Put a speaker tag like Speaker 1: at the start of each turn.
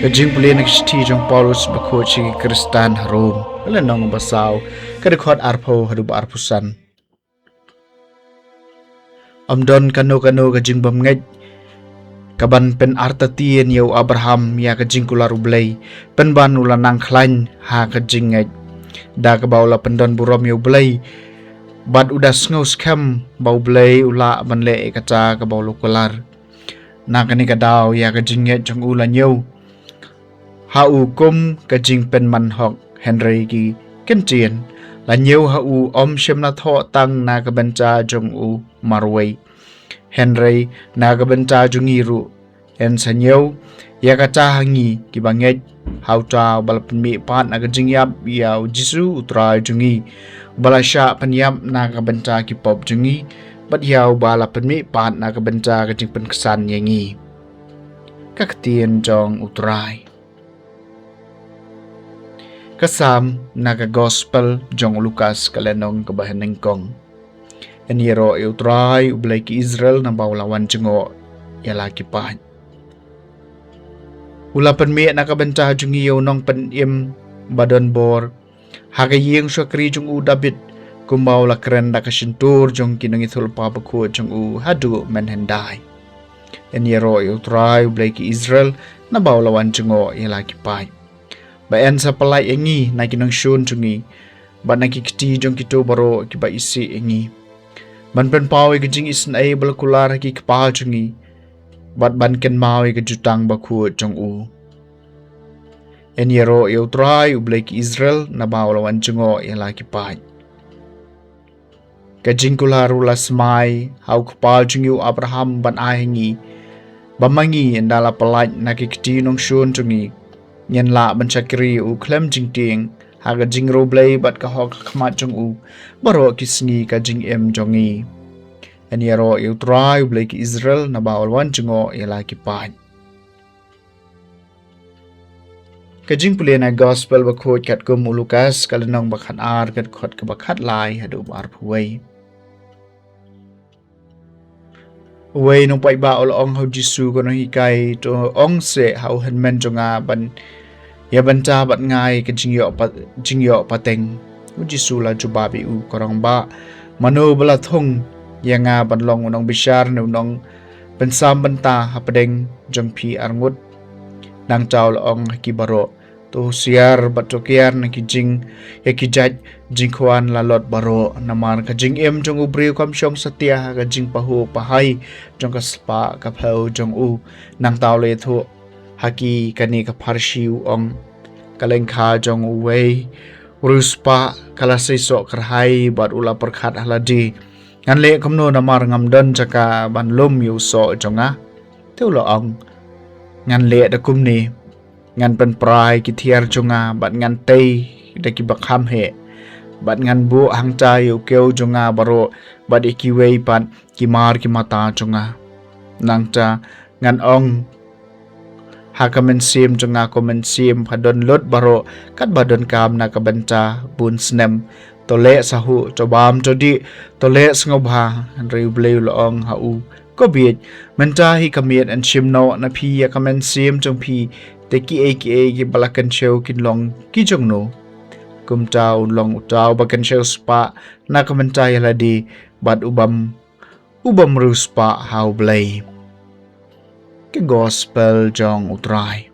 Speaker 1: Jingpule nagsti jong Paulus bakochi Kristan Rome lenong basaw kadekot Arphew hadu Arphusan Amdon kano ka jingbam ngej kaban pen artatien yau Abraham ya ka jingkula rublay penban ula nang khlain ha ka jingej da ka baula pendon burom yau blay bad udas ngos kem bau blay ula banle kaca ka baulu kular na kani ka daw ya ka jingej jong ula nyau hau kum ka jing pen man hok Henry ki kenchien la nyau hau om shem na tho tang na ka bencha jong u marway Henry na ka bencha jungi ru en sa nyau ya ka cha hangi ki banget hau cha bal mi pat na ka jing yap yau jisu utrai jungi bala sha penyap na ka bencha ki pop jungi bat yau bala mi pat na ka bencha ka jing pen kesan yangi kakatien jong utrai Kasam naga gospel jong Lukas kalenong kabahan Nyngkong. Eniro utrai ublay ki Israel na bawlawan jengo yalaki pahan. Ulapan mi nakabenta jong iyo nong panim badon bor. Hagaying syakri jong u David kumbaw la kren da kasintur jong kinangithul pabaku jong u hadu menhendai. Eniro utrai ublay ki Israel na bawlawan jengo yalaki pahan. Bayan sa palay engi na kinang syun jungi ba nakikiti jong kito baro kiba isi engi ban pen pawi ka jing isan ay balakular ki kapal jungi bat ban ken mawi ka jutang baku jong u enyero yautrai ublay ki Israel na bawlawan jungo yala ki pahit ka jing kular ulas may hau kapal jungi u Abraham ban ahengi bamangi endala palay nakikiti nong syun jungi Nyan la bansakiri u klem jing ting haga jing roblay bat ka hok khamat jong u baro ki sngi ka jing em jongi eniaro yu try ublay ki Israel na bawalwan jongo yala ki pan ka jing pule na gospel ba khot kat kum Lukas kalenong bakhat ar kat khot ka bakhat lai hadu Arphew Uway nung paiba ong hau jisu ko nang hikay to ong se hau henmen jonga ban ya banta bat ngai ka jingyo pateng u jisu la jubabi u korang ba mano bala thong ya nga ban long unong bishar nung pensam banta hapadeng jong pi arngut nang chawl ong kibaro to siar batokiar na kijing ya kijaj jingkwan lalot baro namar ka jing em jong ubri kam syong satia ka jing pahu pahai jong ka spa ka phau jong u nang tawle thu haki kani ka pharshiu ong kaleng kha jong uwei ruspa kala seiso karhai bat ula perkhat haladi ngan le kamno namar ngamdon chaka ban lum yu so jonga teulo ong ngan le da kumni ngan pen prai ki thiar jonga bat ngan tei da ki bakham he bat ngan bu hang cha yu keu jonga baro bat ikiwei pan ki mar ki mata jonga nang cha ngan ong hakamen sim jonga komen sim phadon lot baro kat badon kam na ka banta bun snem tole sahu chobam jodi tole sngoba reu bleu long hau ko biet menta hi kamiet an chimno na phi ya kamen sim jong phi te ki ki balakan show kin long ki jong no kum tau long tau bakan show spa na kamenta ya ladi bad ubam ruspa hau blay ke gospel jong utrai